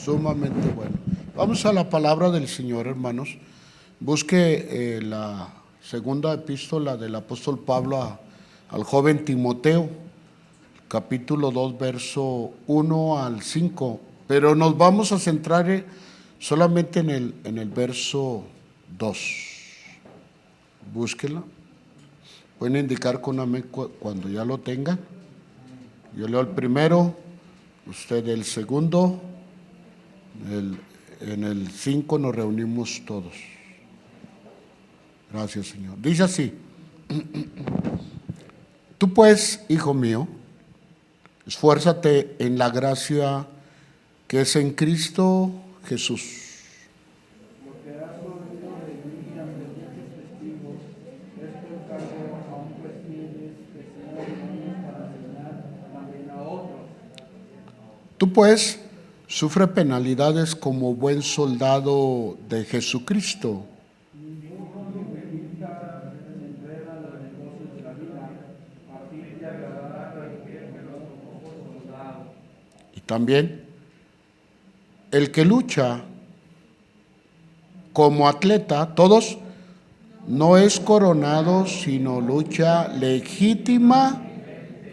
sumamente bueno. Vamos a la palabra del Señor, hermanos. Busque la segunda epístola del apóstol Pablo al joven Timoteo, capítulo 2, verso 1 al 5. Pero nos vamos a centrar solamente en el verso 2. Búsquela. Pueden indicar con amén cuando ya lo tengan. Yo leo el primero, usted el segundo, en el 5 nos reunimos todos. Gracias, Señor. Dice así: tú pues, hijo mío, esfuérzate en la gracia que es en Cristo Jesús. Tú pues sufre penalidades como buen soldado de Jesucristo. Y también el que lucha como atleta, todos, no es coronado, sino lucha legítima.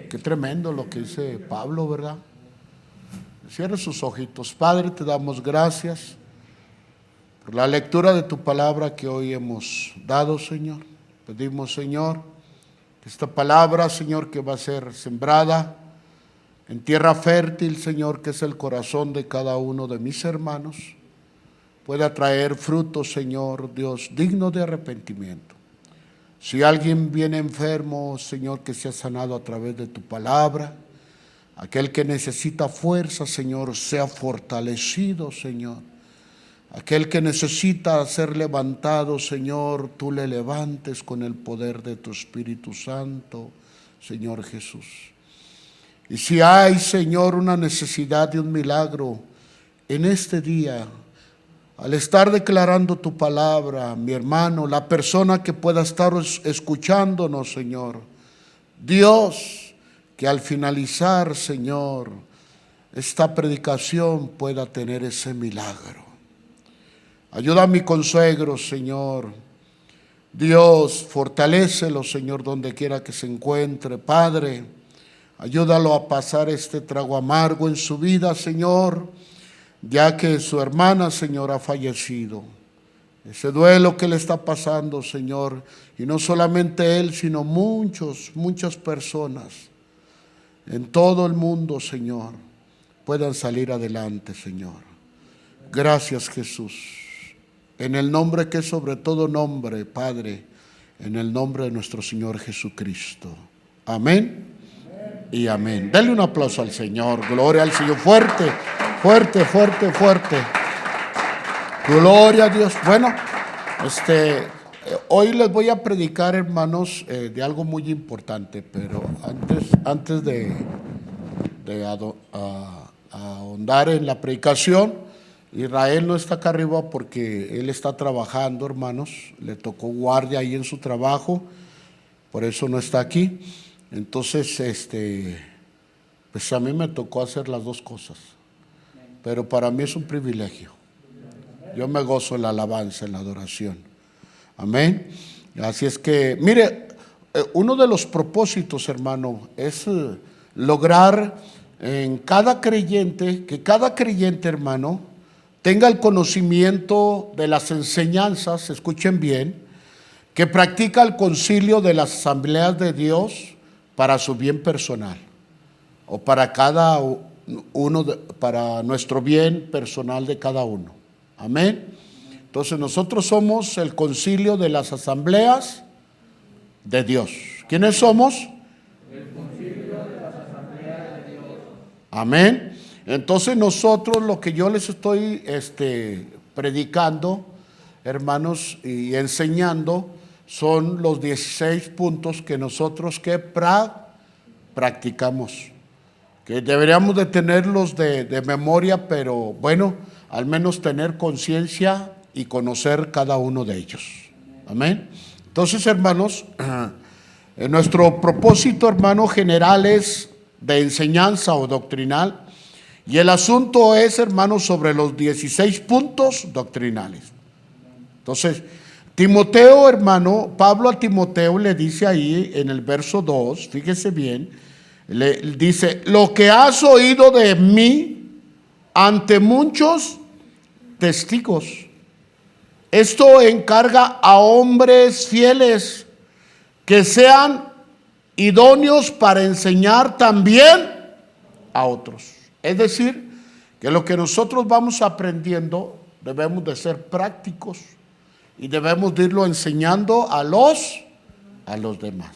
Qué tremendo lo que dice Pablo, ¿verdad? Cierre sus ojitos. Padre, te damos gracias por la lectura de tu palabra que hoy hemos dado, Señor. Pedimos, Señor, que esta palabra, Señor, que va a ser sembrada en tierra fértil, Señor, que es el corazón de cada uno de mis hermanos, pueda traer frutos, Señor Dios, digno de arrepentimiento. Si alguien viene enfermo, Señor, que sea sanado a través de tu palabra. Aquel que necesita fuerza, Señor, sea fortalecido, Señor. Aquel que necesita ser levantado, Señor, tú le levantes con el poder de tu Espíritu Santo, Señor Jesús. Y si hay, Señor, una necesidad de un milagro en este día, al estar declarando tu palabra, mi hermano, la persona que pueda estar escuchándonos, Señor, Dios, que al finalizar, Señor, esta predicación pueda tener ese milagro. Ayuda a mi consuegro, Señor. Dios, fortalécelo, Señor, donde quiera que se encuentre. Padre, ayúdalo a pasar este trago amargo en su vida, Señor, ya que su hermana, Señor, ha fallecido. Ese duelo que le está pasando, Señor, y no solamente él, sino muchas personas en todo el mundo, Señor, puedan salir adelante, Señor. Gracias, Jesús. En el nombre que es sobre todo nombre, Padre, en el nombre de nuestro Señor Jesucristo. Amén y amén. Dale un aplauso al Señor. Gloria al Señor. Fuerte, fuerte, fuerte, fuerte. Gloria a Dios. Bueno, hoy les voy a predicar, hermanos, de algo muy importante, pero antes de ahondar en la predicación, Israel no está acá arriba porque él está trabajando, hermanos, le tocó guardia ahí en su trabajo, por eso no está aquí. Entonces, pues a mí me tocó hacer las dos cosas, pero para mí es un privilegio. Yo me gozo en la alabanza, en la adoración. Amén. Así es que, mire, uno de los propósitos, hermano, es lograr en cada creyente, que cada creyente, hermano, tenga el conocimiento de las enseñanzas, escuchen bien, que practica el concilio de las asambleas de Dios para su bien personal, o para cada uno, para nuestro bien personal de cada uno. Amén. Entonces nosotros somos el concilio de las asambleas de Dios. ¿Quiénes somos? El concilio de las asambleas de Dios. Amén. Entonces nosotros, lo que yo les estoy predicando, hermanos, y enseñando, son los 16 puntos que nosotros practicamos, que deberíamos de tenerlos de memoria, pero bueno, al menos tener conciencia y conocer cada uno de ellos. Amén. Entonces, hermanos, nuestro propósito, hermano, general es de enseñanza o doctrinal, Y el asunto es, hermanos, sobre los 16 puntos doctrinales. Entonces, Timoteo, hermano, Pablo a Timoteo le dice ahí en el verso 2, fíjese bien, le dice: lo que has oído de mí ante muchos testigos, esto encarga a hombres fieles que sean idóneos para enseñar también a otros. Es decir, que lo que nosotros vamos aprendiendo debemos de ser prácticos y debemos de irlo enseñando a los demás.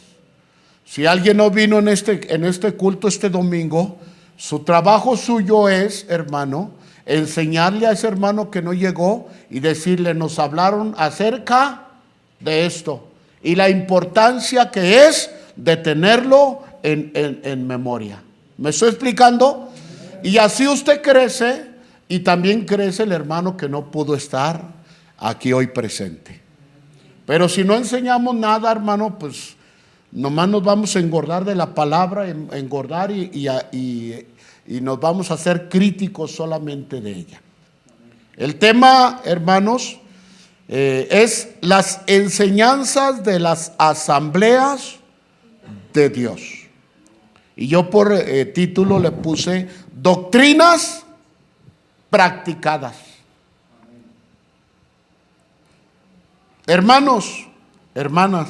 Si alguien no vino en este culto este domingo, su trabajo suyo es, hermano, enseñarle a ese hermano que no llegó y decirle: nos hablaron acerca de esto y la importancia que es de tenerlo en memoria. ¿Me estoy explicando? Y así usted crece, y también crece el hermano que no pudo estar aquí hoy presente. Pero si no enseñamos nada, hermano, pues nomás nos vamos a engordar de la palabra, engordar y nos vamos a hacer críticos solamente de ella. El tema, hermanos, es las enseñanzas de las asambleas de Dios. Y yo por título le puse doctrinas practicadas. Hermanos, hermanas,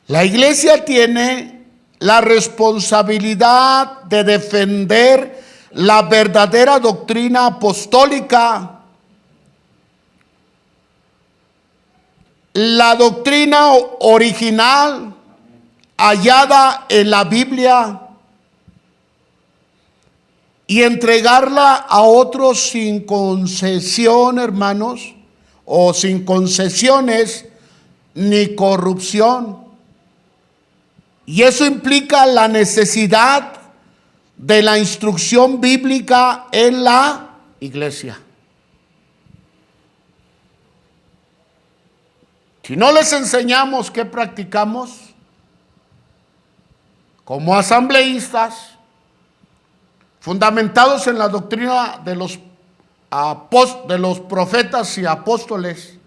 la iglesia tiene la responsabilidad de defender la verdadera doctrina apostólica, la doctrina original hallada en la Biblia, y entregarla a otros sin concesión, hermanos, o sin concesiones ni corrupción. Y eso implica la necesidad de la instrucción bíblica en la iglesia. Si no les enseñamos qué practicamos como asambleístas, fundamentados en la doctrina de los profetas y apóstoles,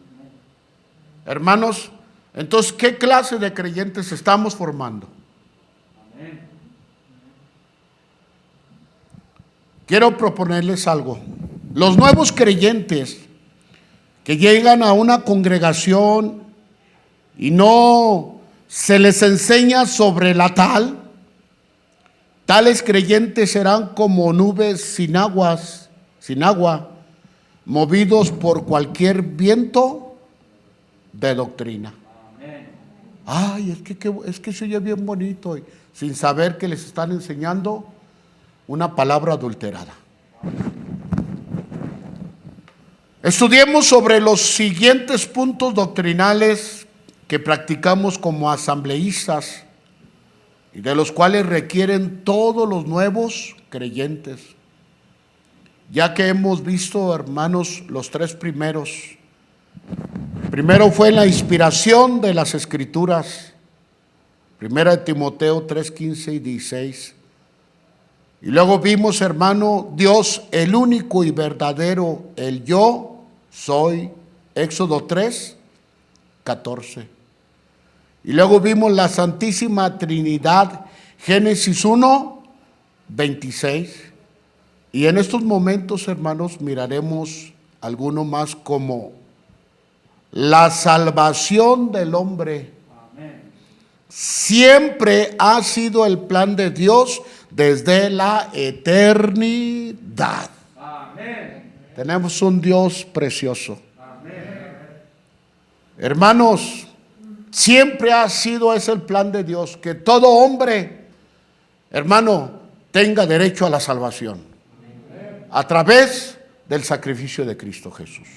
hermanos, entonces, ¿qué clase de creyentes estamos formando? Quiero proponerles algo. Los nuevos creyentes que llegan a una congregación y no se les enseña sobre la tales creyentes serán como nubes sin agua, movidos por cualquier viento de doctrina. Ay, es que se oye bien bonito, sin saber que les están enseñando una palabra adulterada. Estudiemos sobre los siguientes puntos doctrinales que practicamos como asambleístas y de los cuales requieren todos los nuevos creyentes. Ya que hemos visto, hermanos, los tres primeros. Primero fue la inspiración de las Escrituras, 1 Timoteo 3, 15 y 16. Y luego vimos, hermano, Dios el único y verdadero, el yo soy, Éxodo 3, 14. Y luego vimos la Santísima Trinidad, Génesis 1, 26. Y en estos momentos, hermanos, miraremos alguno más como la salvación del hombre. Siempre ha sido el plan de Dios desde la eternidad. Amén. Tenemos un Dios precioso. Amén. Hermanos, siempre ha sido ese el plan de Dios, que todo hombre, hermano, tenga derecho a la salvación a través del sacrificio de Cristo Jesús.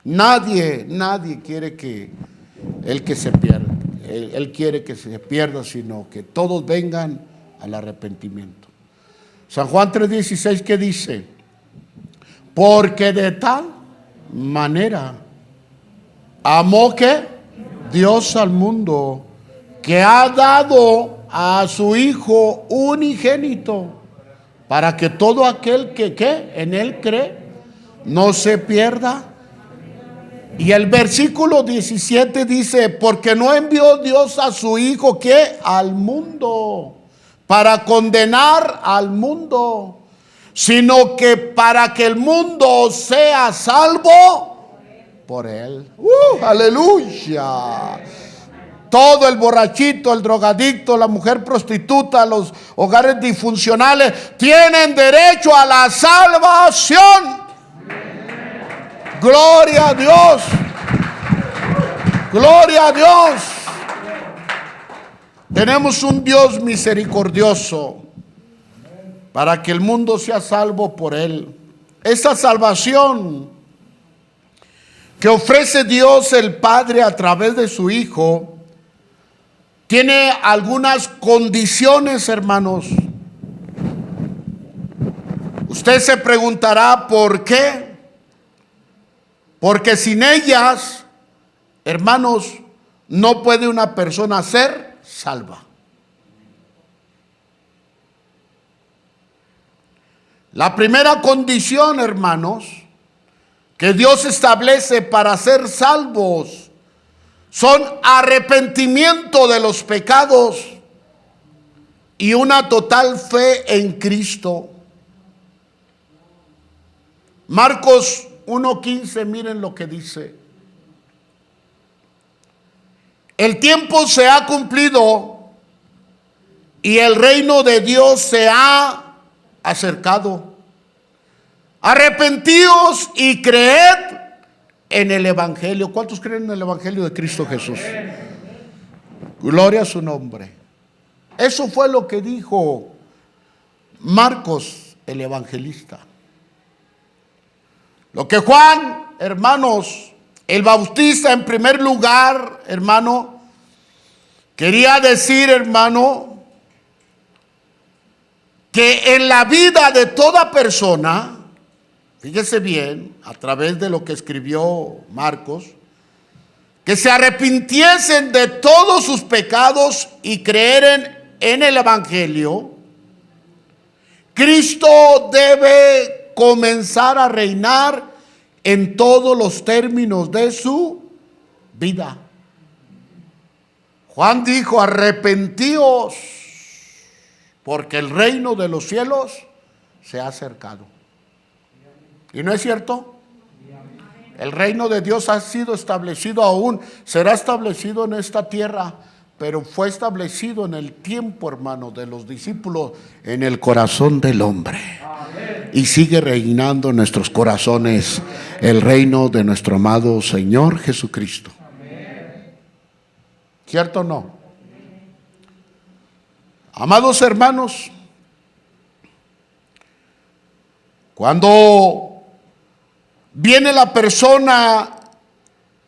Nadie quiere que se pierda. Él quiere que se pierda, sino que todos vengan al arrepentimiento. San Juan 3:16, ¿qué dice? Porque de tal manera amó que Dios al mundo, que ha dado a su Hijo unigénito, para que todo aquel que en él cree no se pierda. Y el versículo 17 dice, porque no envió Dios a su Hijo que al mundo para condenar al mundo, sino que para que el mundo sea salvo por él. Aleluya. Todo el borrachito, el drogadicto, la mujer prostituta, los hogares disfuncionales tienen derecho a la salvación. Gloria a Dios. Gloria a Dios. Tenemos un Dios misericordioso para que el mundo sea salvo por él. Esa salvación que ofrece Dios el Padre a través de su Hijo tiene algunas condiciones, hermanos. Usted se preguntará por qué. Porque sin ellas, hermanos, no puede una persona ser salva. La primera condición, hermanos, que Dios establece para ser salvos son arrepentimiento de los pecados y una total fe en Cristo. Marcos 1:15, miren lo que dice. El tiempo se ha cumplido y el reino de Dios se ha acercado. Arrepentíos y creed en el Evangelio. ¿Cuántos creen en el Evangelio de Cristo Jesús? Gloria a su nombre. Eso fue lo que dijo Marcos, el evangelista. Lo que Juan, hermanos, el Bautista en primer lugar, hermano, quería decir, hermano, que en la vida de toda persona, fíjese bien, a través de lo que escribió Marcos, que se arrepintiesen de todos sus pecados y creeren en el Evangelio, Cristo debe comenzar a reinar en todos los términos de su vida. Juan dijo, arrepentíos, porque el reino de los cielos se ha acercado. ¿Y no es cierto? El reino de Dios ha sido establecido aún, será establecido en esta tierra, pero fue establecido en el tiempo, hermano, de los discípulos, en el corazón del hombre. Y sigue reinando en nuestros corazones el reino de nuestro amado Señor Jesucristo. ¿Cierto o no? Amados hermanos, cuando viene la persona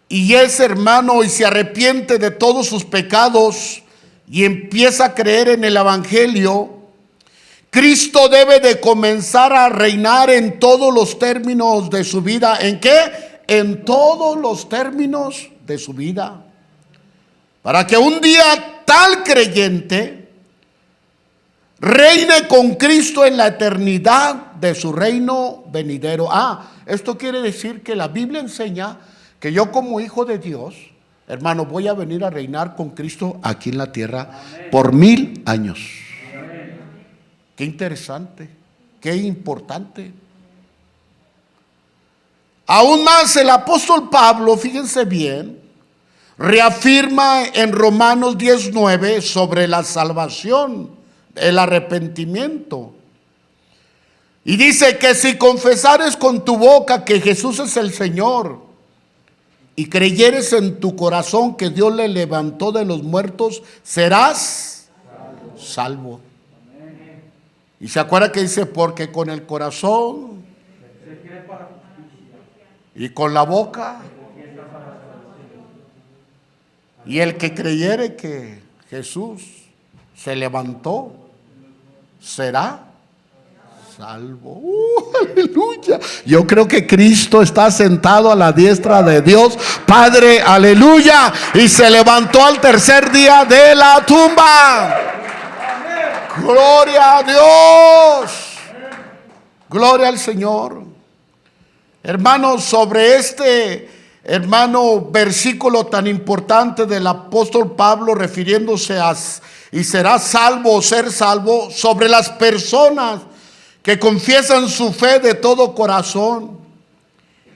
y es hermano y se arrepiente de todos sus pecados y empieza a creer en el Evangelio, Cristo debe de comenzar a reinar en todos los términos de su vida. ¿En qué? En todos los términos de su vida. Para que un día tal creyente reine con Cristo en la eternidad de su reino venidero. Esto quiere decir que la Biblia enseña que yo como hijo de Dios, hermano, voy a venir a reinar con Cristo aquí en la tierra por 1000 años. Qué interesante, qué importante. Aún más el apóstol Pablo, fíjense bien, reafirma en Romanos 10:9 sobre la salvación, el arrepentimiento. Y dice que si confesares con tu boca que Jesús es el Señor y creyeres en tu corazón que Dios le levantó de los muertos, serás salvo. Y se acuerda que dice, porque con el corazón y con la boca, y el que creyere que Jesús se levantó, será salvo. Aleluya. Yo creo que Cristo está sentado a la diestra de Dios Padre, aleluya, y se levantó al tercer día de la tumba. Gloria a Dios. Gloria al Señor. Hermanos, sobre este versículo tan importante del apóstol Pablo refiriéndose a y será salvo o ser salvo, sobre las personas que confiesan su fe de todo corazón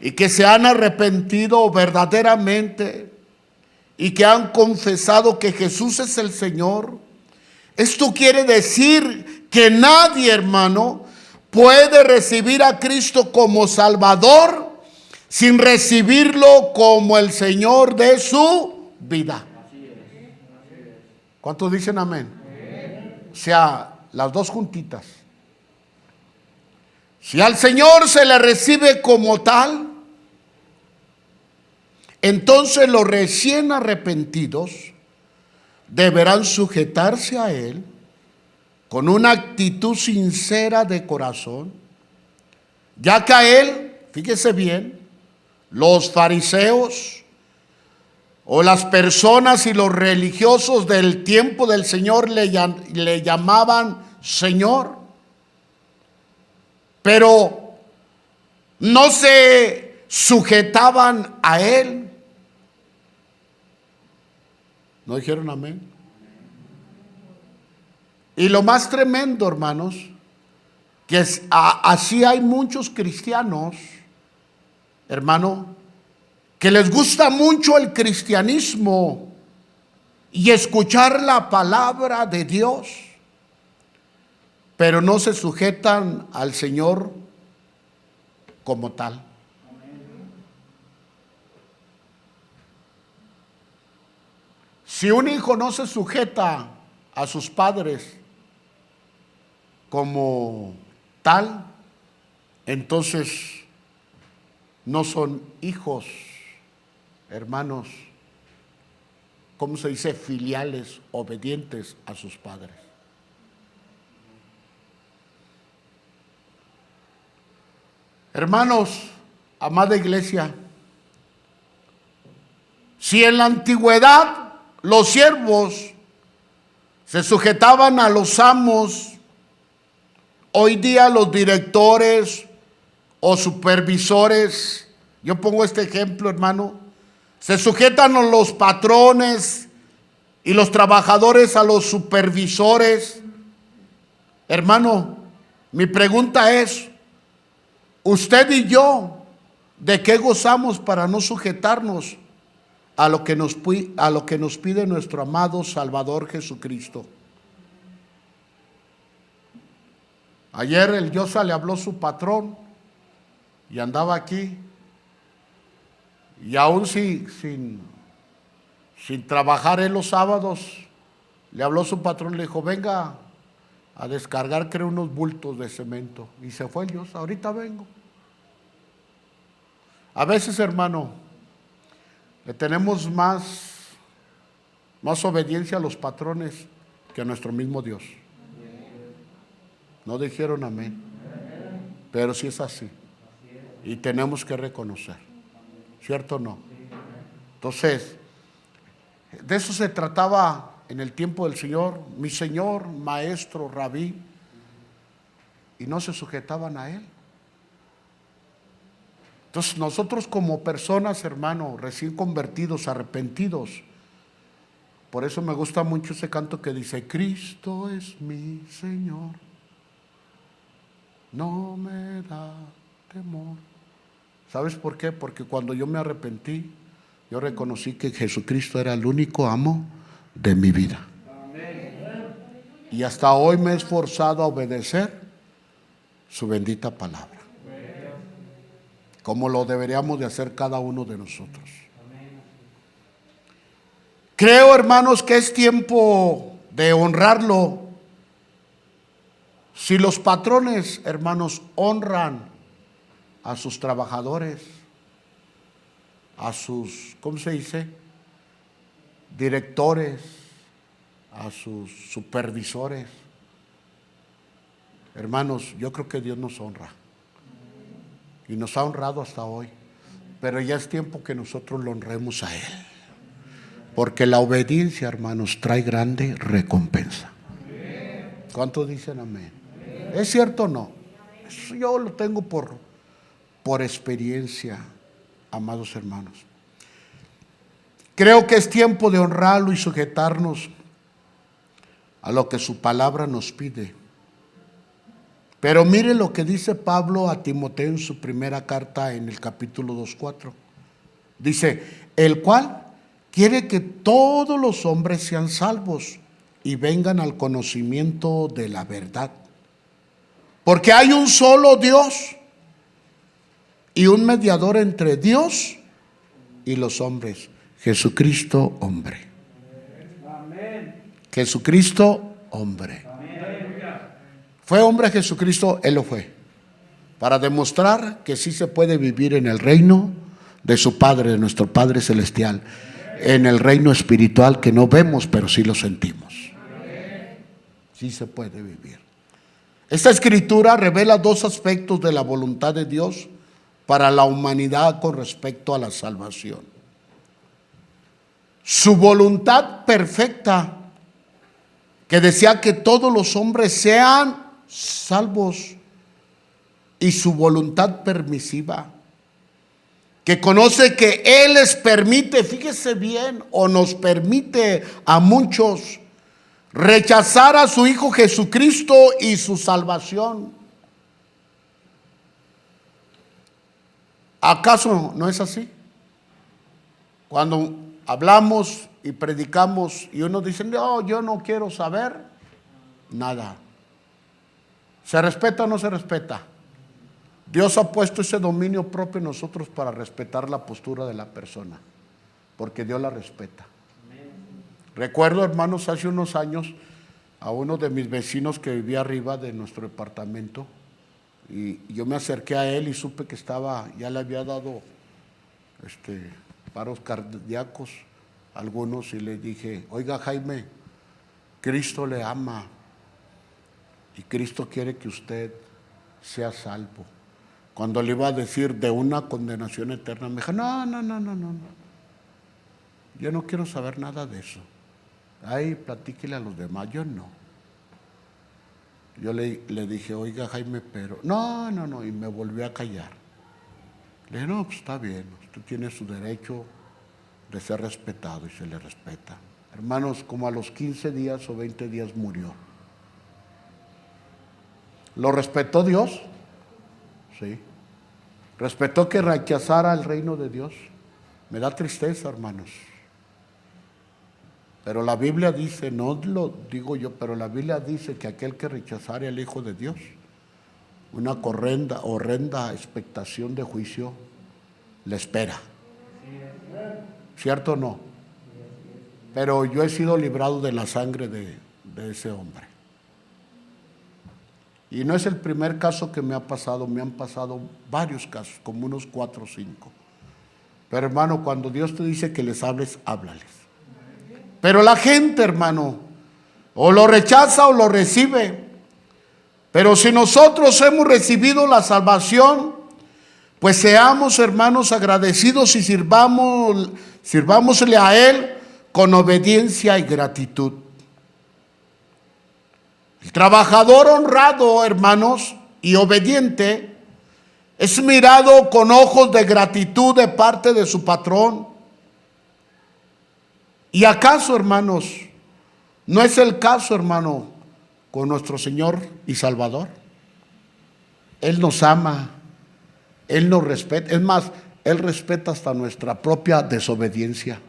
y que se han arrepentido verdaderamente y que han confesado que Jesús es el Señor. Esto quiere decir que nadie, hermano, puede recibir a Cristo como Salvador sin recibirlo como el Señor de su vida. ¿Cuántos dicen amén? O sea, las dos juntitas. Si al Señor se le recibe como tal, entonces los recién arrepentidos deberán sujetarse a Él con una actitud sincera de corazón, ya que a Él, fíjese bien, los fariseos o las personas y los religiosos del tiempo del Señor le llamaban Señor, pero no se sujetaban a Él. ¿No dijeron amén? Y lo más tremendo, hermanos, que así hay muchos cristianos, hermano, que les gusta mucho el cristianismo y escuchar la palabra de Dios, pero no se sujetan al Señor como tal. Si un hijo no se sujeta a sus padres como tal, entonces no son hijos, hermanos, ¿cómo se dice? Filiales, obedientes a sus padres. Hermanos, amada iglesia, si en la antigüedad los siervos se sujetaban a los amos, hoy día los directores o supervisores, yo pongo este ejemplo, hermano, se sujetan a los patrones y los trabajadores a los supervisores. Hermano, mi pregunta es, usted y yo, ¿de qué gozamos para no sujetarnos a lo que nos pide nuestro amado Salvador Jesucristo? Ayer el Yosa le habló su patrón y andaba aquí, y aún sin trabajar en los sábados, le habló su patrón, le dijo, venga a descargar, creo, unos bultos de cemento, y se fue el Yosa, ahorita vengo. A veces, hermano, le tenemos más obediencia a los patrones que a nuestro mismo Dios. No dijeron amén, pero sí es así, y tenemos que reconocer, ¿cierto o no? Entonces, de eso se trataba en el tiempo del Señor, mi Señor, maestro, rabí, y no se sujetaban a Él. Entonces nosotros como personas, hermano, recién convertidos, arrepentidos, por eso me gusta mucho ese canto que dice, Cristo es mi Señor, no me da temor. ¿Sabes por qué? Porque cuando yo me arrepentí, yo reconocí que Jesucristo era el único amo de mi vida. Y hasta hoy me he esforzado a obedecer su bendita palabra, como lo deberíamos de hacer cada uno de nosotros. Creo, hermanos, que es tiempo de honrarlo. Si los patrones, hermanos, honran a sus trabajadores, a sus, ¿cómo se dice?, directores, a sus supervisores, hermanos, yo creo que Dios nos honra y nos ha honrado hasta hoy, pero ya es tiempo que nosotros lo honremos a Él, porque la obediencia, hermanos, trae grande recompensa. ¿Cuántos dicen amén? ¿Es cierto o no? Eso yo lo tengo por experiencia, amados hermanos. Creo que es tiempo de honrarlo y sujetarnos a lo que su palabra nos pide. Pero mire lo que dice Pablo a Timoteo en su primera carta en el capítulo 2:4. Dice, el cual quiere que todos los hombres sean salvos y vengan al conocimiento de la verdad. Porque hay un solo Dios y un mediador entre Dios y los hombres, Jesucristo hombre. Jesucristo hombre. ¿Fue hombre Jesucristo? Él lo fue. Para demostrar que sí se puede vivir en el reino de su Padre, de nuestro Padre Celestial. En el reino espiritual que no vemos, pero sí lo sentimos. Sí se puede vivir. Esta escritura revela dos aspectos de la voluntad de Dios para la humanidad con respecto a la salvación. Su voluntad perfecta, que desea que todos los hombres sean salvos, y su voluntad permisiva, que conoce que Él les permite, fíjese bien, o nos permite a muchos rechazar a su Hijo Jesucristo y su salvación. ¿Acaso no es así? Cuando hablamos y predicamos y uno dice, no, yo no quiero saber nada. ¿Se respeta o no se respeta? Dios ha puesto ese dominio propio en nosotros para respetar la postura de la persona, porque Dios la respeta. Recuerdo, hermanos, hace unos años a uno de mis vecinos que vivía arriba de nuestro departamento, y yo me acerqué a él y supe que ya le había dado paros cardíacos algunos, y le dije, oiga Jaime, Cristo le ama y Cristo quiere que usted sea salvo. Cuando le iba a decir de una condenación eterna, me dijo, no, yo no quiero saber nada de eso. Ay, platíquele a los demás, yo no. Yo le dije, oiga Jaime, pero no, y me volví a callar. Le dije, no, pues está bien, usted tiene su derecho de ser respetado y se le respeta. Hermanos, como a los 15 días o 20 días murió. ¿Lo respetó Dios? Sí. ¿Respetó que rechazara el reino de Dios? Me da tristeza, hermanos. Pero la Biblia dice, no lo digo yo, pero la Biblia dice que aquel que rechazare al Hijo de Dios, una horrenda expectación de juicio le espera. ¿Cierto o no? Pero yo he sido librado de la sangre de ese hombre. Y no es el primer caso que me ha pasado, me han pasado varios casos, como unos 4 o 5. Pero hermano, cuando Dios te dice que les hables, háblales. Pero la gente, hermano, o lo rechaza o lo recibe. Pero si nosotros hemos recibido la salvación, pues seamos, hermanos, agradecidos y sirvámosle a Él con obediencia y gratitud. El trabajador honrado, hermanos, y obediente, es mirado con ojos de gratitud de parte de su patrón. ¿Y acaso, hermanos, no es el caso, hermano, con nuestro Señor y Salvador? Él nos ama, Él nos respeta. Es más, Él respeta hasta nuestra propia desobediencia.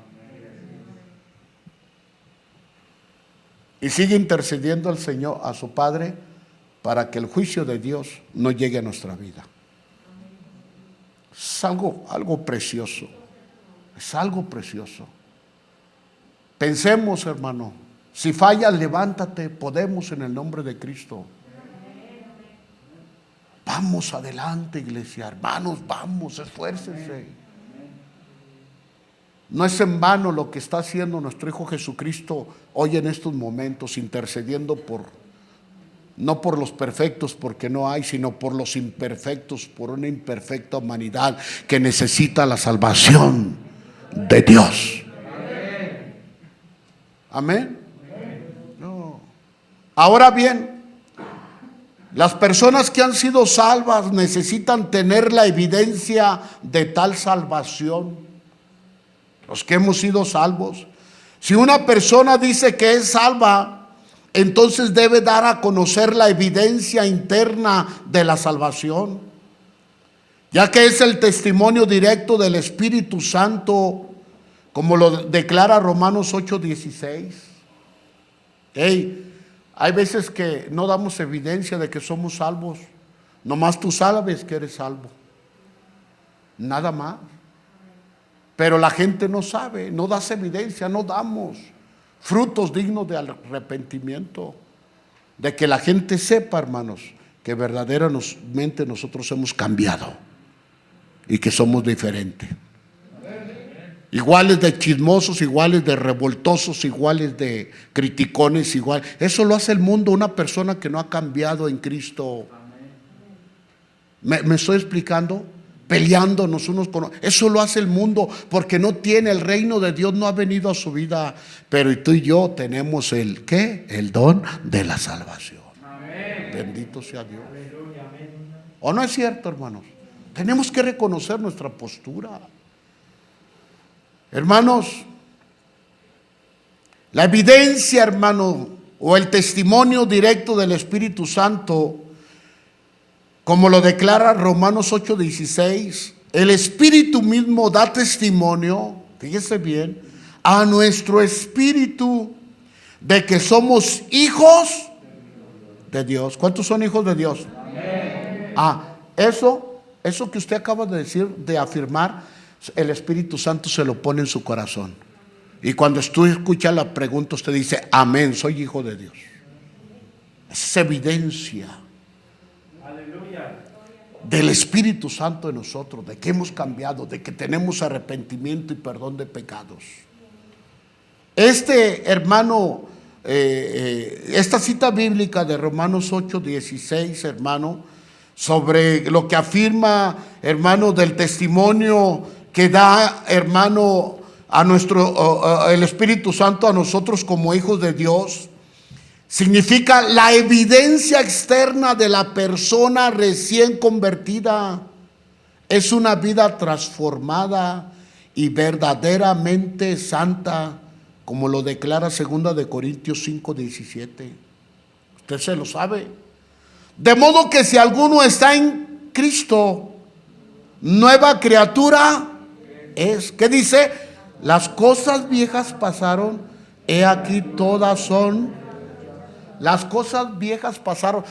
Y sigue intercediendo al Señor, a su Padre, para que el juicio de Dios no llegue a nuestra vida. Es algo precioso. Es algo precioso. Pensemos, hermano, si fallas, levántate, podemos en el nombre de Cristo. Vamos adelante, iglesia, hermanos, vamos, esfuércense. No es en vano lo que está haciendo nuestro Hijo Jesucristo hoy en estos momentos, intercediendo no por los perfectos, porque no hay, sino por los imperfectos, por una imperfecta humanidad que necesita la salvación de Dios. Amén. No. Ahora bien, Las personas que han sido salvas necesitan tener la evidencia de tal salvación. Los que hemos sido salvos. Si una persona dice que es salva, entonces debe dar a conocer la evidencia interna de la salvación, ya que es el testimonio directo del Espíritu Santo, como lo declara Romanos 8:16. Hay veces que no damos evidencia de que somos salvos. Nomás tú sabes que eres salvo, nada más. Pero la gente no sabe, no das evidencia, no damos frutos dignos de arrepentimiento, de que la gente sepa, hermanos, que verdaderamente nosotros hemos cambiado y que somos diferentes. Iguales de chismosos, iguales de revoltosos, iguales de criticones, igual. Eso lo hace el mundo, una persona que no ha cambiado en Cristo. ¿Me estoy explicando? Peleándonos unos con otros. Eso lo hace el mundo porque no tiene el reino de Dios, no ha venido a su vida. Pero tú y yo tenemos el ¿qué? El don de la salvación. Amén. Bendito sea Dios. ¿O no es cierto, hermanos? Tenemos que reconocer nuestra postura. Hermanos, la evidencia, hermano, o el testimonio directo del Espíritu Santo, como lo declara Romanos 8:16, el Espíritu mismo da testimonio, fíjese bien, a nuestro espíritu de que somos hijos de Dios. ¿Cuántos son hijos de Dios? Amén. Eso que usted acaba de decir, de afirmar, el Espíritu Santo se lo pone en su corazón. Y cuando tú escuchas la pregunta, usted dice, amén, soy hijo de Dios. Es evidencia del Espíritu Santo en nosotros, de que hemos cambiado, de que tenemos arrepentimiento y perdón de pecados. Hermano, esta cita bíblica de Romanos 8:16, hermano, sobre lo que afirma, hermano, del testimonio que da, hermano, a el Espíritu Santo a nosotros como hijos de Dios, significa la evidencia externa de la persona recién convertida. Es una vida transformada y verdaderamente santa, como lo declara 2 de Corintios 5:17. Usted se lo sabe. De modo que si alguno está en Cristo, nueva criatura es. ¿Qué dice? Las cosas viejas pasaron, he aquí todas son. Las cosas viejas pasaron.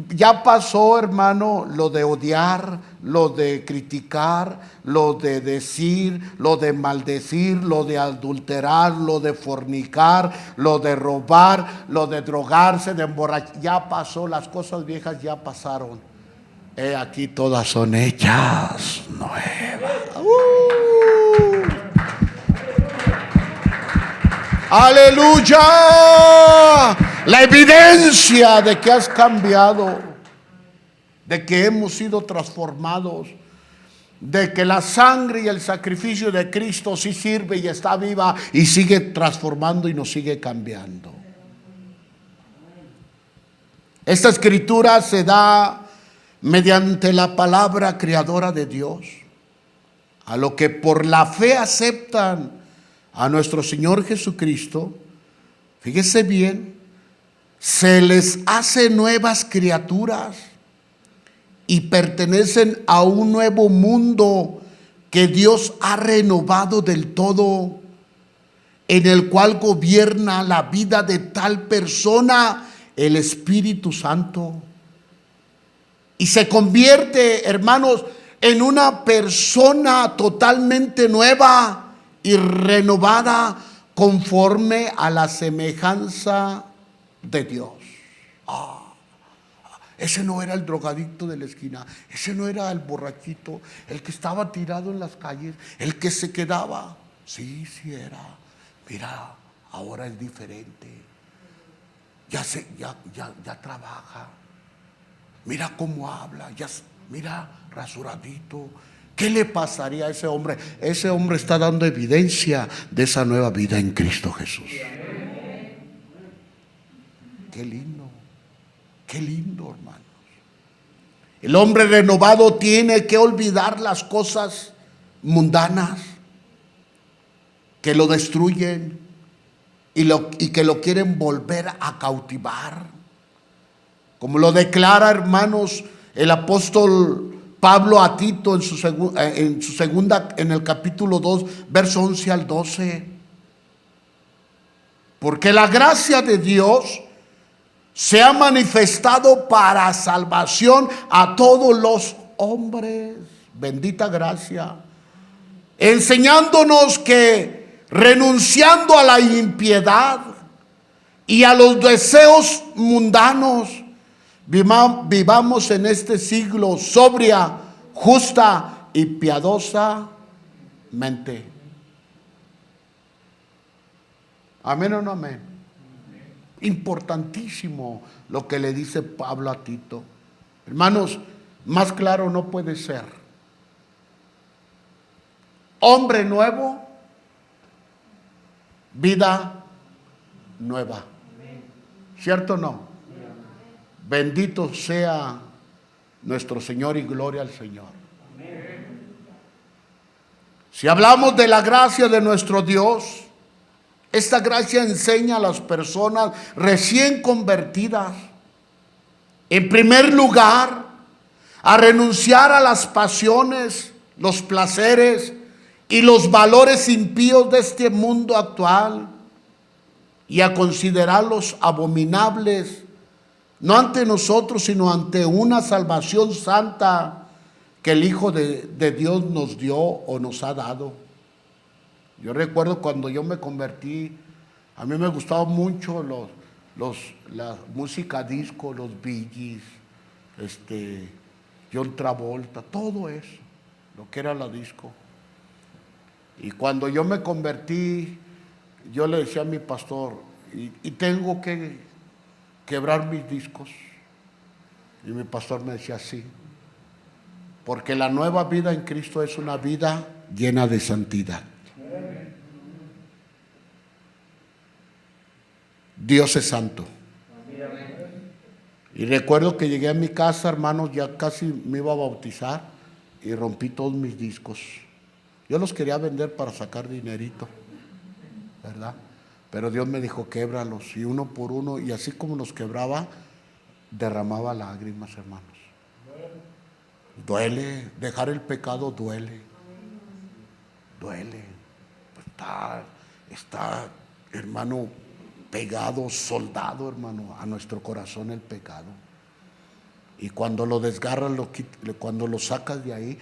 Ya pasó, hermano, lo de odiar, lo de criticar, lo de decir, lo de maldecir, lo de adulterar, lo de fornicar, lo de robar, lo de drogarse, de emborrachar. Ya pasó, las cosas viejas ya pasaron. He aquí todas son hechas nuevas. ¡Aleluya! La evidencia de que has cambiado, de que hemos sido transformados, de que la sangre y el sacrificio de Cristo sí sirve y está viva y sigue transformando y nos sigue cambiando. Esta escritura se da mediante la palabra creadora de Dios, a lo que por la fe aceptan a nuestro Señor Jesucristo. Fíjese bien, se les hace nuevas criaturas y pertenecen a un nuevo mundo que Dios ha renovado del todo, en el cual gobierna la vida de tal persona el Espíritu Santo, y se convierte, hermanos, en una persona totalmente nueva y renovada conforme a la semejanza de Dios. Ese no era el drogadicto de la esquina, ese no era el borrachito, el que estaba tirado en las calles, el que se quedaba. Sí era. Mira, ahora es diferente. Ya trabaja. Mira cómo habla, mira, rasuradito. ¿Qué le pasaría a ese hombre? Ese hombre está dando evidencia de esa nueva vida en Cristo Jesús. Qué lindo, hermanos. El hombre renovado tiene que olvidar las cosas mundanas que lo destruyen y que lo quieren volver a cautivar. Como lo declara, hermanos, el apóstol Pablo a Tito en el capítulo 2, verso 11 al 12. Porque la gracia de Dios se ha manifestado para salvación a todos los hombres. Bendita gracia. Enseñándonos que renunciando a la impiedad y a los deseos mundanos, vivamos en este siglo sobria, justa y piadosamente. Amén o no amén. Importantísimo lo que le dice Pablo a Tito. Hermanos, más claro no puede ser. Hombre nuevo, vida nueva. ¿Cierto o no? Bendito sea nuestro Señor y gloria al Señor. Si hablamos de la gracia de nuestro Dios, esta gracia enseña a las personas recién convertidas, en primer lugar, a renunciar a las pasiones, los placeres y los valores impíos de este mundo actual y a considerarlos abominables, no ante nosotros, sino ante una salvación santa que el Hijo de Dios nos dio o nos ha dado. Yo recuerdo cuando yo me convertí, a mí me gustaba mucho la música disco, los Bee Gees, John Travolta, todo eso, lo que era la disco. Y cuando yo me convertí, yo le decía a mi pastor, y tengo que quebrar mis discos. Y mi pastor me decía sí, porque la nueva vida en Cristo es una vida llena de santidad. Dios es santo. Y recuerdo que llegué a mi casa, hermanos, ya casi me iba a bautizar y rompí todos mis discos. Yo los quería vender para sacar dinerito, ¿verdad? Pero Dios me dijo, québralos, y uno por uno, y así como los quebraba, derramaba lágrimas, hermanos. Duele, dejar el pecado duele. Duele. Está, hermano, pegado, soldado, hermano, a nuestro corazón el pecado. Y cuando lo desgarras, cuando lo sacas de ahí,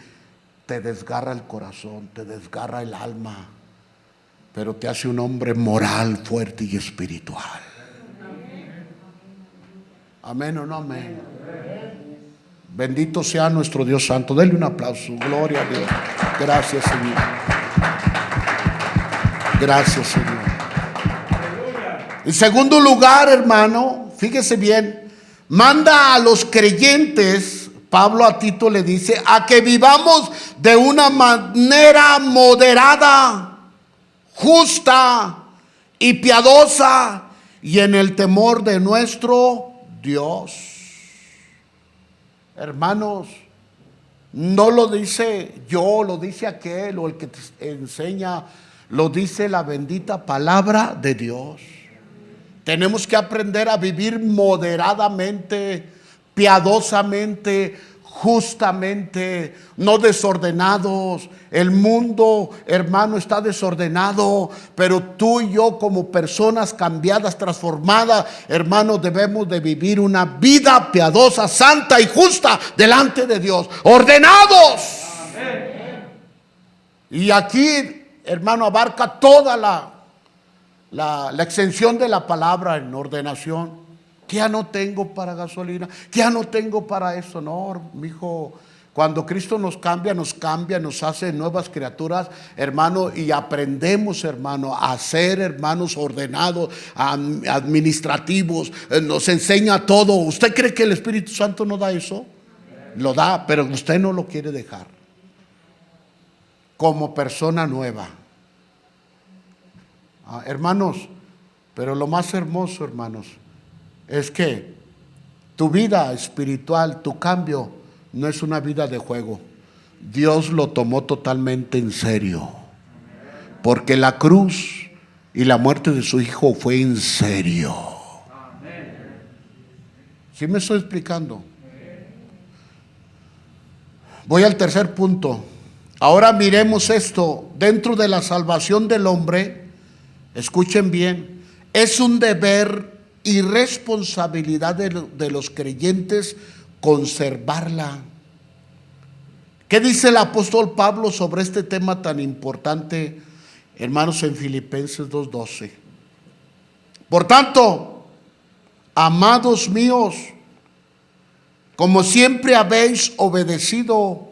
te desgarra el corazón, te desgarra el alma, pero te hace un hombre moral, fuerte y espiritual. Amén o no amén. Bendito sea nuestro Dios santo. Denle un aplauso. Gloria a Dios. Gracias, Señor. Gracias, Señor. En segundo lugar, hermano, fíjese bien, manda a los creyentes, Pablo a Tito le dice, a que vivamos de una manera moderada, justa y piadosa, y en el temor de nuestro Dios. Hermanos, no lo dice yo, lo dice aquel o el que te enseña, lo dice la bendita palabra de Dios. Tenemos que aprender a vivir moderadamente, piadosamente, justamente, no desordenados. El mundo, hermano, está desordenado, pero tú y yo como personas cambiadas, transformadas, hermano, debemos de vivir una vida piadosa, santa y justa delante de Dios, ordenados. Amén. Y aquí, hermano, abarca toda la extensión de la palabra en ordenación. Que ya no tengo para gasolina, que ya no tengo para eso. No, mi hijo, cuando Cristo nos cambia, nos hace nuevas criaturas, hermano, y aprendemos, hermano, a ser, hermanos, ordenados, administrativos, nos enseña todo. ¿Usted cree que el Espíritu Santo no da eso? Lo da, pero usted no lo quiere dejar. Como persona nueva. Hermanos, pero lo más hermoso, hermanos, es que tu vida espiritual, tu cambio, no es una vida de juego. Dios lo tomó totalmente en serio, porque la cruz y la muerte de su Hijo fue en serio. ¿Sí me estoy explicando? Voy al tercer punto. Ahora miremos esto. Dentro de la salvación del hombre, escuchen bien, es un deber y responsabilidad de los creyentes conservarla. ¿Qué dice el apóstol Pablo sobre este tema tan importante, hermanos, en Filipenses 2:12? Por tanto, amados míos, como siempre habéis obedecido,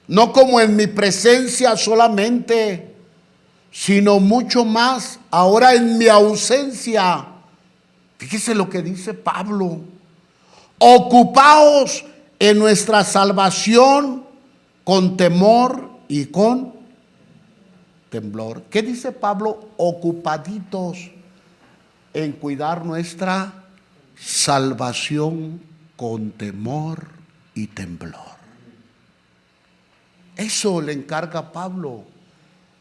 no como en mi presencia solamente, sino mucho más ahora en mi ausencia. Fíjese lo que dice Pablo: ocupaos en nuestra salvación con temor y con temblor. ¿Qué dice Pablo? Ocupaditos en cuidar nuestra salvación con temor y temblor. Eso le encarga Pablo,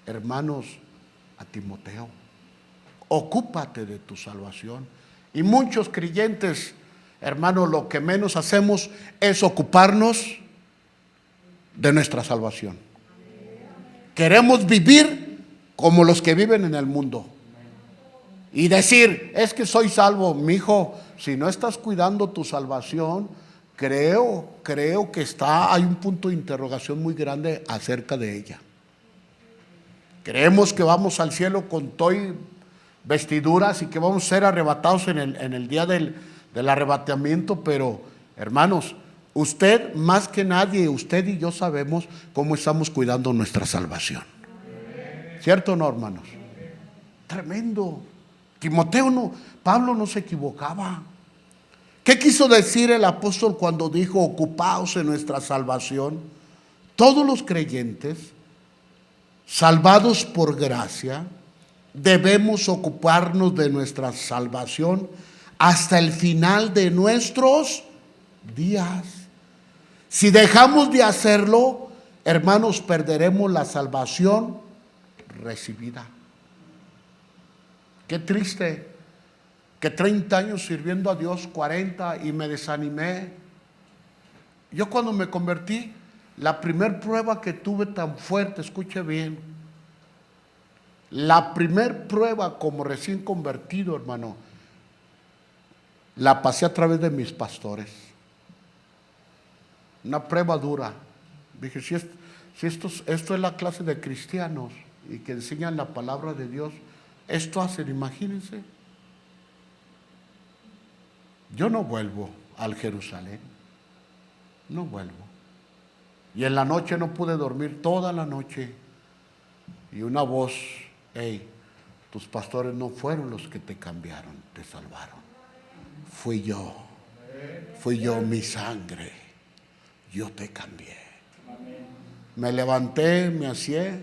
hermanos, a Timoteo. Ocúpate de tu salvación. Y muchos creyentes, hermanos, lo que menos hacemos es ocuparnos de nuestra salvación. Queremos vivir como los que viven en el mundo y decir: es que soy salvo. Mi hijo, si no estás cuidando tu salvación, creo que hay un punto de interrogación muy grande acerca de ella. Creemos que vamos al cielo con toy vestiduras y que vamos a ser arrebatados en el día del arrebatamiento, pero hermanos, usted más que nadie, usted y yo sabemos cómo estamos cuidando nuestra salvación. ¿Cierto o no, hermanos? Tremendo. Pablo no se equivocaba. ¿Qué quiso decir el apóstol cuando dijo ocupaos en nuestra salvación? Todos los creyentes, salvados por gracia, debemos ocuparnos de nuestra salvación hasta el final de nuestros días. Si dejamos de hacerlo, hermanos, perderemos la salvación recibida. Qué triste que 30 años sirviendo a Dios, 40, y me desanimé. Yo cuando me convertí, la primer prueba que tuve tan fuerte, escuche bien, la primer prueba como recién convertido, hermano, la pasé a través de mis pastores. Una prueba dura. Dije, si esto es la clase de cristianos y que enseñan la palabra de Dios, esto hacen, imagínense. Yo no vuelvo al Jerusalén, no vuelvo. Y en la noche no pude dormir toda la noche. Y una voz: hey, tus pastores no fueron los que te cambiaron, te salvaron. Fui yo, mi sangre, yo te cambié. Me levanté, me aseé.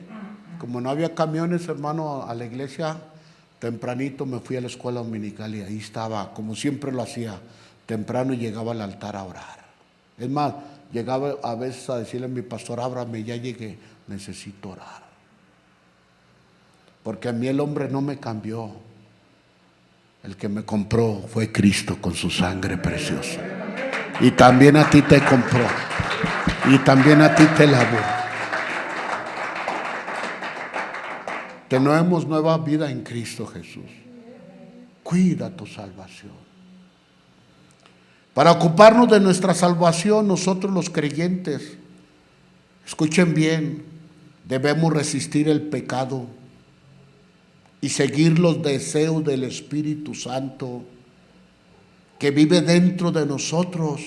Como no había camiones, hermano, a la iglesia, tempranito me fui a la escuela dominical y ahí estaba, como siempre lo hacía, temprano, y llegaba al altar a orar. Es más, llegaba a veces a decirle a mi pastor: ábrame, ya llegué, necesito orar. Porque a mí el hombre no me cambió. El que me compró fue Cristo con su sangre preciosa. Y también a ti te compró. Y también a ti te lavó. Tenemos nueva vida en Cristo Jesús. Cuida tu salvación. Para ocuparnos de nuestra salvación, nosotros los creyentes, escuchen bien, debemos resistir el pecado y seguir los deseos del Espíritu Santo que vive dentro de nosotros.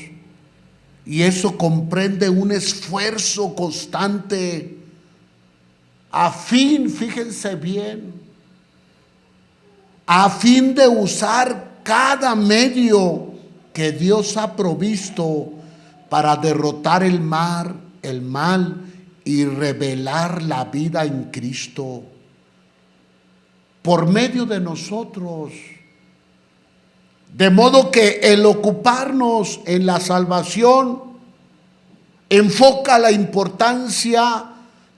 Y eso comprende un esfuerzo constante a fin, fíjense bien, a fin de usar cada medio que Dios ha provisto para derrotar el mal y revelar la vida en Cristo por medio de nosotros. De modo que el ocuparnos en la salvación enfoca la importancia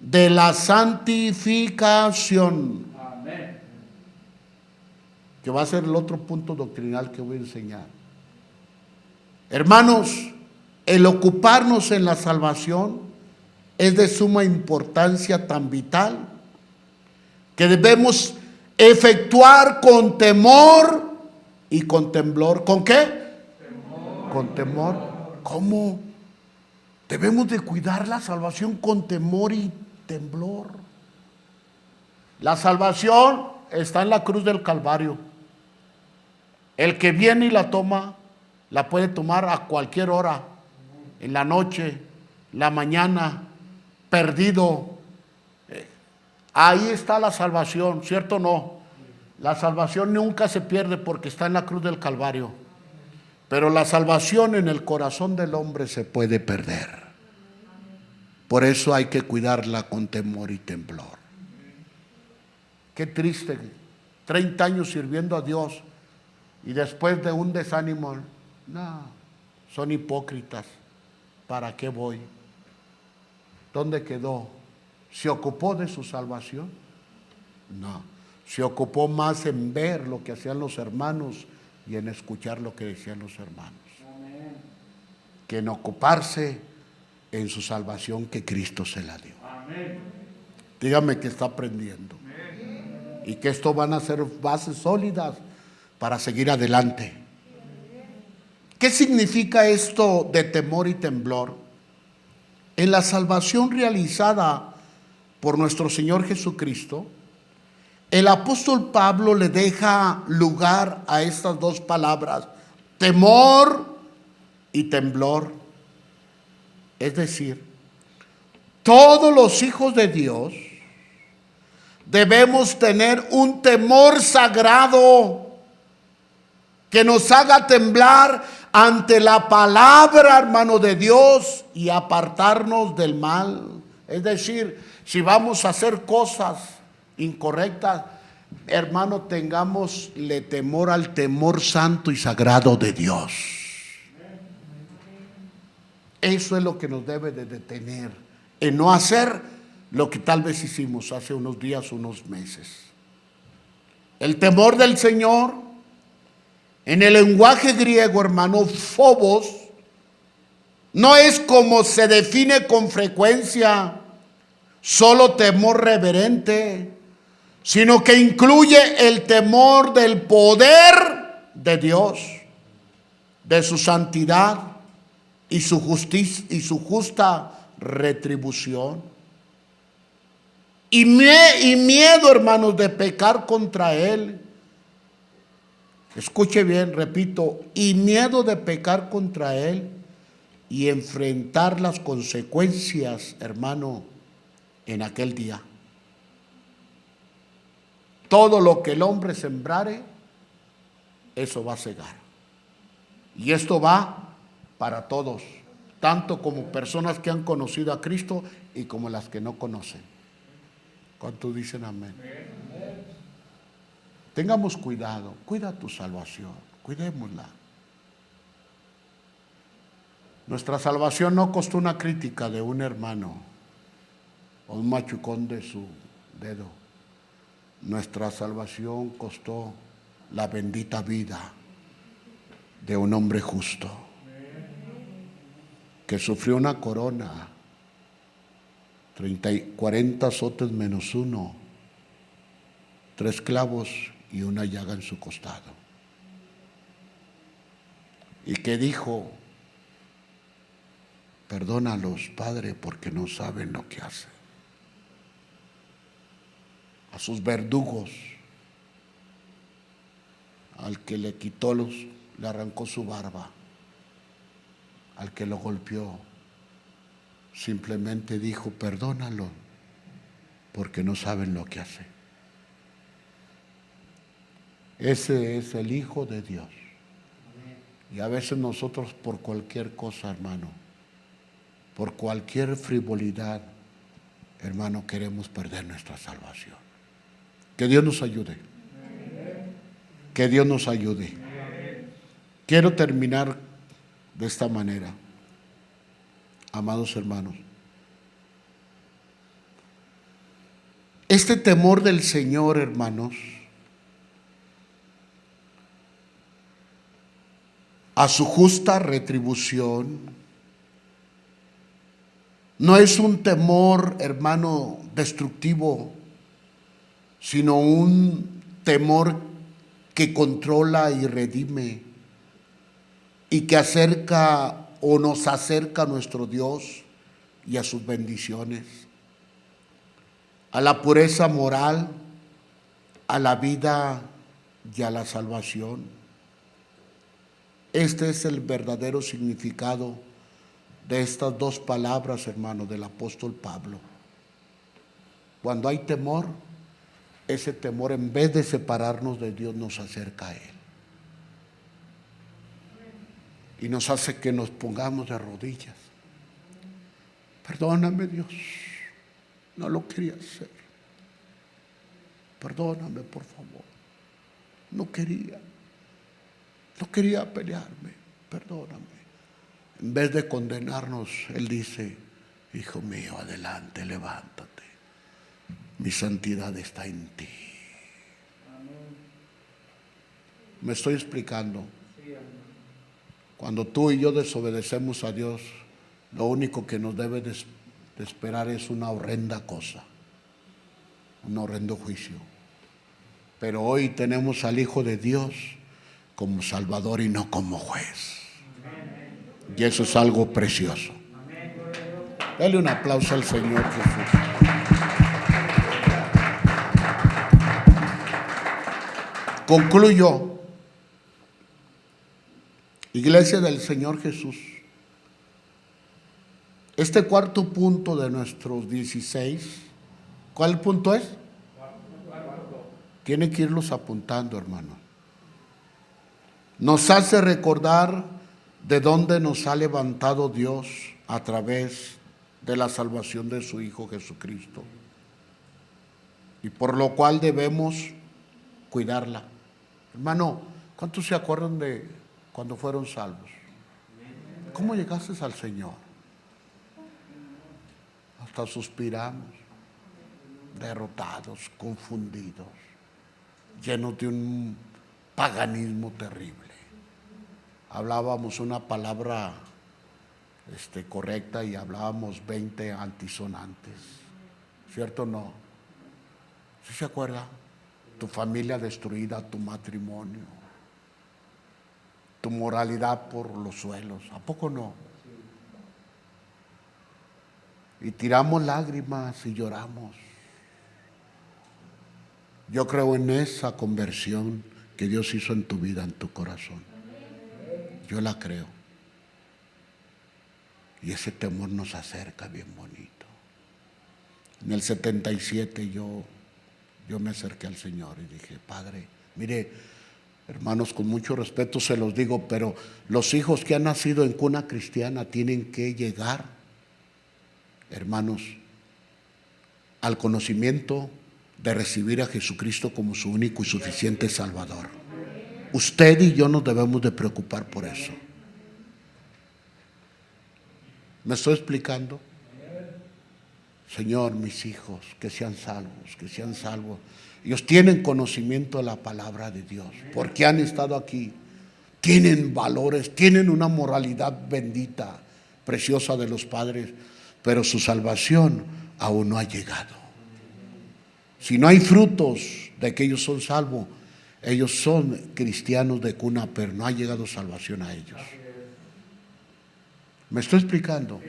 de la santificación. Amén. Que va a ser el otro punto doctrinal que voy a enseñar. Hermanos, el ocuparnos en la salvación es de suma importancia tan vital que debemos efectuar con temor y con temblor. ¿Con qué? Temor. Con temor. ¿Cómo? Debemos de cuidar la salvación con temor y temblor. La salvación está en la cruz del Calvario. El que viene y la toma, la puede tomar a cualquier hora, en la noche, la mañana, perdido. Ahí está la salvación, ¿cierto o no? La salvación nunca se pierde porque está en la cruz del Calvario. Pero la salvación en el corazón del hombre se puede perder. Por eso hay que cuidarla con temor y temblor. Qué triste, 30 años sirviendo a Dios y después de un desánimo, no, son hipócritas. ¿Para qué voy? ¿Dónde quedó? ¿Se ocupó de su salvación? No, se ocupó más en ver lo que hacían los hermanos y en escuchar lo que decían los hermanos, que en ocuparse en su salvación que Cristo se la dio. Dígame que está aprendiendo y que esto van a ser bases sólidas para seguir adelante. ¿Qué significa esto de temor y temblor? En la salvación realizada por nuestro Señor Jesucristo, el apóstol Pablo le deja lugar a estas dos palabras, temor y temblor. Es decir, todos los hijos de Dios debemos tener un temor sagrado que nos haga temblar ante la palabra, hermano, de Dios y apartarnos del mal. Es decir, si vamos a hacer cosas incorrectas, hermano, tengámosle temor al temor santo y sagrado de Dios. Eso es lo que nos debe de detener en no hacer lo que tal vez hicimos hace unos días, unos meses. El temor del Señor, en el lenguaje griego, hermano, phobos, no es como se define con frecuencia solo temor reverente, sino que incluye el temor del poder de Dios, de su santidad y su justicia y su justa retribución. Y miedo, hermanos, de pecar contra Él. Escuche bien, repito, y miedo de pecar contra Él y enfrentar las consecuencias, hermano, en aquel día. Todo lo que el hombre sembrare, eso va a segar. Y esto va para todos, tanto como personas que han conocido a Cristo y como las que no conocen. ¿Cuántos dicen amén? Tengamos cuidado, cuida tu salvación, cuidémosla. Nuestra salvación no costó una crítica de un hermano o un machucón de su dedo. Nuestra salvación costó la bendita vida de un hombre justo que sufrió una corona, 40 azotes menos uno, 3 clavos y una llaga en su costado. Y que dijo, perdónalos, Padre, porque no saben lo que hacen. A sus verdugos, al que le quitó le arrancó su barba, al que lo golpeó, simplemente dijo, perdónalo, porque no saben lo que hacen. Ese es el Hijo de Dios. Y a veces nosotros por cualquier cosa, hermano, por cualquier frivolidad, hermano, queremos perder nuestra salvación. Que Dios nos ayude. Que Dios nos ayude. Quiero terminar de esta manera. Amados hermanos, este temor del Señor, hermanos, a su justa retribución, no es un temor, hermano, destructivo, sino un temor que controla y redime y que acerca o nos acerca a nuestro Dios y a sus bendiciones, a la pureza moral, a la vida y a la salvación. Este es el verdadero significado de estas dos palabras, hermano, del apóstol Pablo. Cuando hay temor, ese temor, en vez de separarnos de Dios, nos acerca a Él y nos hace que nos pongamos de rodillas. Perdóname, Dios, no lo quería hacer. Perdóname, por favor. No quería pelearme. Perdóname. En vez de condenarnos, Él dice: hijo mío, adelante, levántate. Mi santidad está en ti. ¿Me estoy explicando? Cuando tú y yo desobedecemos a Dios, lo único que nos debe de esperar es una horrenda cosa, un horrendo juicio. Pero hoy tenemos al Hijo de Dios como Salvador y no como juez. Y eso es algo precioso. Dale un aplauso al Señor Jesús. Concluyo. Iglesia del Señor Jesús. Este cuarto punto de nuestros 16, ¿cuál punto es? Tiene que irlos apuntando, hermano. Nos hace recordar de dónde nos ha levantado Dios a través de la salvación de su Hijo Jesucristo, y por lo cual debemos cuidarla. Hermano, ¿cuántos se acuerdan de cuando fueron salvos? ¿Cómo llegaste al Señor? Hasta suspiramos, derrotados, confundidos, llenos de un paganismo terrible. Hablábamos una palabra correcta y hablábamos 20 antisonantes, ¿cierto o no? ¿Sí se acuerda? Tu familia destruida, tu matrimonio, tu moralidad por los suelos, ¿a poco no? Y tiramos lágrimas y lloramos. Yo creo en esa conversión que Dios hizo en tu vida, en tu corazón. Yo la creo. Y ese temor nos acerca bien bonito. En el 77 yo me acerqué al Señor y dije: Padre, mire, hermanos, con mucho respeto se los digo, pero los hijos que han nacido en cuna cristiana tienen que llegar, hermanos, al conocimiento de recibir a Jesucristo como su único y suficiente Salvador. Usted y yo nos debemos de preocupar por eso. ¿Me estoy explicando? Señor, mis hijos, que sean salvos, que sean salvos. Ellos tienen conocimiento de la palabra de Dios, porque han estado aquí. Tienen valores, tienen una moralidad bendita, preciosa de los padres, pero su salvación aún no ha llegado. Si no hay frutos de que ellos son salvos, ellos son cristianos de cuna, pero no ha llegado salvación a ellos. ¿Me estoy explicando?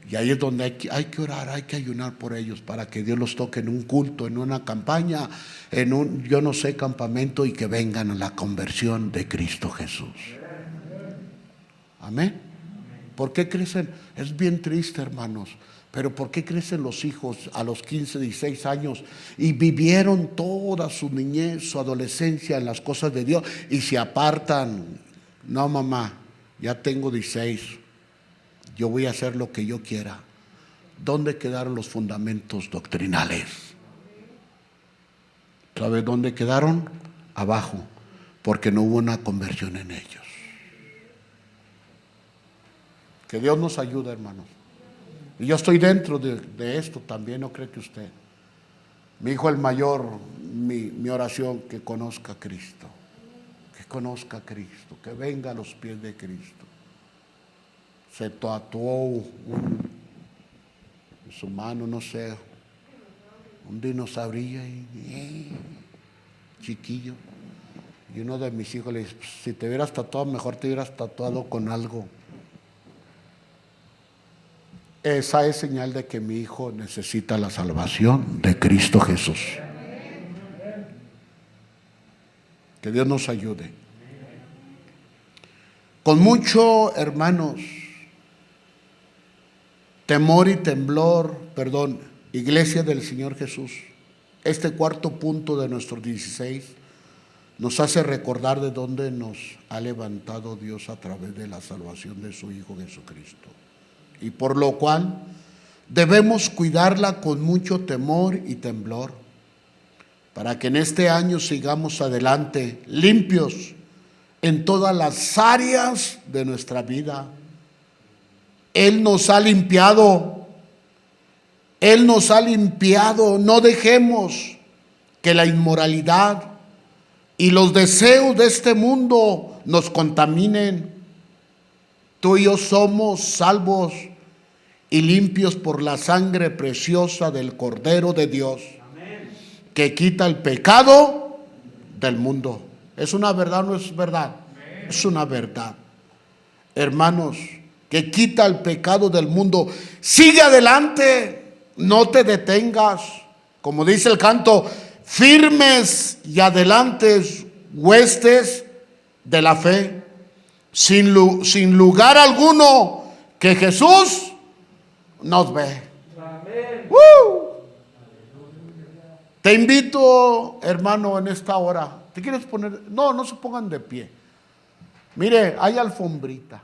Y ahí es donde hay que orar, hay que ayunar por ellos para que Dios los toque en un culto, en una campaña, en un, yo no sé, campamento, y que vengan a la conversión de Cristo Jesús. Amén. ¿Por qué crecen? Es bien triste, hermanos, pero ¿por qué crecen los hijos a los 15, 16 años y vivieron toda su niñez, su adolescencia en las cosas de Dios y se apartan? No, mamá, ya tengo 16. Yo voy a hacer lo que yo quiera. ¿Dónde quedaron los fundamentos doctrinales? ¿Sabe dónde quedaron? Abajo, porque no hubo una conversión en ellos. Que Dios nos ayude, hermanos. Y yo estoy dentro de esto también, ¿no cree que usted? Mi hijo el mayor, mi oración, que conozca a Cristo. Que conozca a Cristo, que venga a los pies de Cristo. Se tatuó en su mano, no sé, un dinosaurio chiquillo. Y uno de mis hijos le dice, si te hubieras tatuado, mejor te hubieras tatuado con algo. Esa es señal de que mi hijo necesita la salvación de Cristo Jesús. Que Dios nos ayude. Con mucho, hermanos, temor y temblor, Iglesia del Señor Jesús, este cuarto punto de nuestros 16 nos hace recordar de dónde nos ha levantado Dios a través de la salvación de su Hijo Jesucristo. Y por lo cual debemos cuidarla con mucho temor y temblor, para que en este año sigamos adelante limpios en todas las áreas de nuestra vida. Él nos ha limpiado. Él nos ha limpiado. No dejemos que la inmoralidad y los deseos de este mundo nos contaminen. Tú y yo somos salvos y limpios por la sangre preciosa del Cordero de Dios, que quita el pecado del mundo. ¿Es una verdad o no es verdad? Es una verdad. Hermanos, que quita el pecado del mundo. Sigue adelante, no te detengas. Como dice el canto, firmes y adelantes, huestes de la fe, sin lugar alguno que Jesús nos ve. Te invito, hermano, en esta hora. ¿Te quieres poner? No se pongan de pie. Mire, hay alfombrita.